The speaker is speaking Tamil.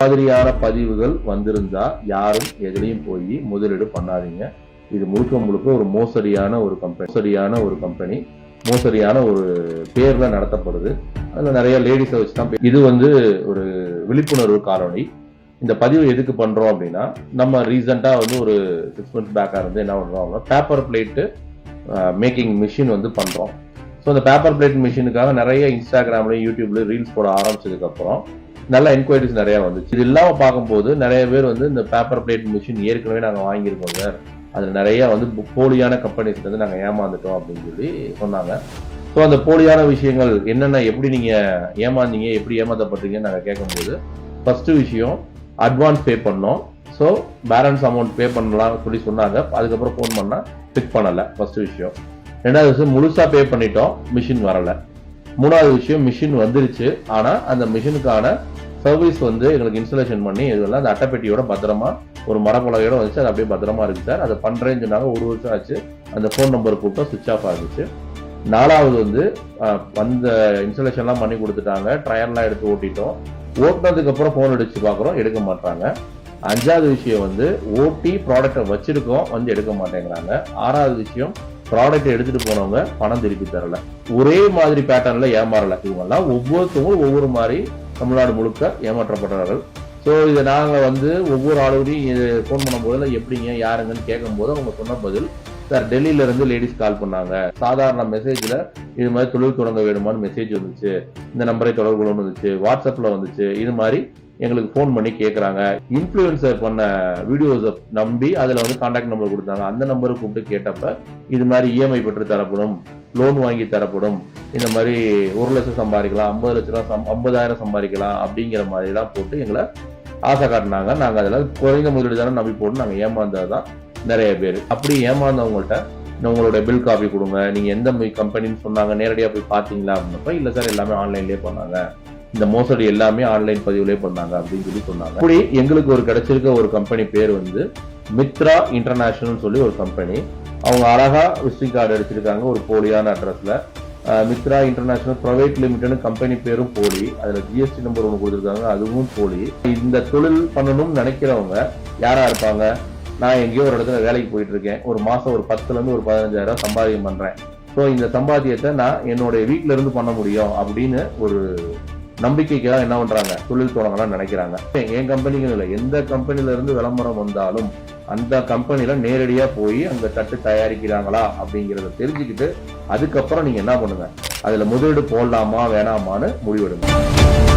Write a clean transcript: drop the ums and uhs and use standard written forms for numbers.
மாதிரியான பதிவுகள் வந்திருந்தா யாரும் எதுலையும் போய் முதலீடு பண்ணாதீங்க. இது முழுக்க முழுக்க ஒரு மோசடியான ஒரு கம்பெனி மோசடியான ஒரு பேர்ல நடத்தப்படுது. அதுல நிறைய லேடிஸை வச்சு தான் இது ஒரு விழிப்புணர்வு காலனி. இந்த பதிவு எதுக்கு பண்றோம் அப்படின்னா, நம்ம ரீசெண்டா ஒரு 6 months பேக்கா இருந்து என்ன பண்றோம், பேப்பர் பிளேட் மேக்கிங் மிஷின் பண்றோம். ஸோ அந்த பேப்பர் பிளேட் மிஷினுக்காக நிறைய இன்ஸ்டாகிராம்லயும் யூடியூப்லயும் ரீல்ஸ் போட ஆரம்பிச்சதுக்கு அப்புறம் நல்ல என்கொயரிஸ் நிறைய வந்துச்சு. இது இல்லாம பார்க்கும்போது நிறைய பேர் இந்த பேப்பர் பிளேட் மிஷின் ஏற்கனவே நாங்க வாங்கியிருக்கோம் சார், அதுல நிறைய போலியான கம்பெனிஸ் நாங்க ஏமாந்துட்டோம் அப்படின்னு சொல்லி சொன்னாங்க. ஸோ அந்த போலியான விஷயங்கள் என்னென்ன, எப்படி நீங்க ஏமாந்தீங்க, எப்படி ஏமாத்தப்பட்டீங்கன்னு நாங்க கேட்கும்போது, ஃபர்ஸ்ட் விஷயம் அட்வான்ஸ் பே பண்ணோம். ஸோ பேலன்ஸ் அமௌண்ட் பே பண்ணலாம் சொல்லி சொன்னாங்க. அதுக்கப்புறம் ஃபோன் பண்ணா பிக் பண்ணல, ஃபர்ஸ்ட் விஷயம். ரெண்டாவது விஷயம், முழுசா பே பண்ணிட்டோம், மிஷின் வரல. மூணாவது விஷயம், மிஷின் வந்துருச்சு, ஆனா அந்த மிஷினுக்கான சர்வீஸ் எங்களுக்கு இன்ஸ்டாலேஷன் பண்ணி இதெல்லாம் அந்த அட்டைப்பெட்டியோட பத்திரமா ஒரு மரப்பலகையோட வந்துச்சு. அது அப்படியே பத்திரமா இருக்கு சார், அதை பண்றேன்னு சொன்னாங்க. 1 வருஷம் ஆச்சு. அந்த போன் நம்பர் கூப்பிட்டா சுவிச் ஆஃப் ஆகிடுச்சு. நாலாவது அந்த இன்ஸ்டாலேஷன் எல்லாம் பண்ணி கொடுத்துட்டாங்க, ட்ரையல்லாம் எடுத்து ஓட்டிட்டோம். ஓட்டினதுக்கு அப்புறம் போன் அடிச்சு பாக்குறோம், எடுக்க மாட்டாங்க. அஞ்சாவது விஷயம் ஓட்டி ப்ராடக்டை வச்சிருக்கோம், எடுக்க மாட்டேங்கிறாங்க. ஆறாவது விஷயம், ப்ராடக்ட் எடுத்துட்டு போனவங்க பணம் திருப்பி தரல. ஒரே மாதிரி பேட்டர்ன்ல ஏமாறல. இவங்கெல்லாம் ஒவ்வொருத்தவங்களும் ஒவ்வொரு மாதிரி தமிழ்நாடு முழுக்க ஏமாற்றப்படுறார்கள். ஸோ இதை நாங்க ஒவ்வொரு ஆளுடையும் ஃபோன் பண்ணும் போதுல எப்படிங்க யாருங்கன்னு கேட்கும் போது அவங்க சொன்ன பதில், சார் டெல்லியில இருந்து லேடிஸ் கால் பண்ணாங்க, சாதாரண மெசேஜ்ல இது மாதிரி தொழில் தொடங்க வேணுமான்னு மெசேஜ் வந்துச்சு, இந்த நம்பரை தொடர்பு கொண்டு வந்துச்சு, வாட்ஸ்அப்ல வந்துச்சு, இது மாதிரி எங்களுக்கு ஃபோன் பண்ணி கேட்கறாங்க. இன்ஃபுளுசர் பண்ண வீடியோஸை நம்பி அதுல கான்டாக்ட் நம்பர் கொடுத்தாங்க. அந்த நம்பரை கூப்பிட்டு கேட்டப்ப இது மாதிரி இஎம்ஐ பெற்று தரப்படும், லோன் வாங்கி தரப்படும், இந்த மாதிரி 1 லட்சம் சம்பாதிக்கலாம், 50 லட்சம் 50,000 சம்பாதிக்கலாம் அப்படிங்கிற மாதிரி எல்லாம் போட்டு எங்களை ஆசை காட்டினாங்க. நாங்க அதில் குறைந்த முதலீடு தானே நம்பி போட்டு நாங்க ஏமாந்ததுதான் நிறைய பேர். அப்படி ஏமாந்தவங்கள்ட்ட உங்களுடைய பில் காப்பி கொடுங்க, நீங்க எந்த கம்பெனின்னு சொன்னாங்க, நேரடியா போய் பாத்தீங்களா அப்படின்னப்ப, இல்ல சார் எல்லாமே ஆன்லைன்லயே பண்ணாங்க, இந்த மோசடி எல்லாமே ஆன்லைன் பதிவுலேயே பண்ணாங்க அப்படின்னு சொல்லி சொன்னாங்க. அப்படி எங்களுக்கு கிடைச்சிருக்க ஒரு கம்பெனி பேர் மித்ரா இன்டர்நேஷனல் சொல்லி ஒரு கம்பெனி. அவங்க அழகா விசிட்டிங் கார்டு அடிச்சிருக்காங்க ஒரு போலியான அட்ரஸ்ல. Mithra international private limited company பேரும் போலி, அதுல ஜிஎஸ்டி நம்பர் 1 கொடுத்துருக்காங்க, அதுவும் போலி. இந்த தொழில் பண்ணணும்னு நினைக்கிறவங்க யாரா இருப்பாங்க, நான் எங்கேயோ ஒரு இடத்துல வேலைக்கு போயிட்டு இருக்கேன், ஒரு மாசம் ஒரு 10,000 இருந்து ஒரு 15,000 சம்பாதியம் பண்றேன், ஸோ இந்த சம்பாத்தியத்தை நான் என்னுடைய வீட்டுல இருந்து பண்ண முடியும் அப்படின்னு ஒரு நம்பிக்கைக்கு என்ன பண்றாங்க, தொழில் தொடங்கலாம் நினைக்கிறாங்க. என் கம்பெனிக்கு இல்லை, எந்த கம்பெனில இருந்து விளம்பரம் வந்தாலும் அந்த கம்பெனில நேரடியா போய் அந்த தட்டு தயாரிக்கிறாங்களா அப்படிங்கறத தெரிஞ்சுக்கிட்டு அதுக்கப்புறம் நீங்க என்ன பண்ணுங்க, அதுல முதலீடு போடலாமா வேணாமான்னு முடிவெடுங்க.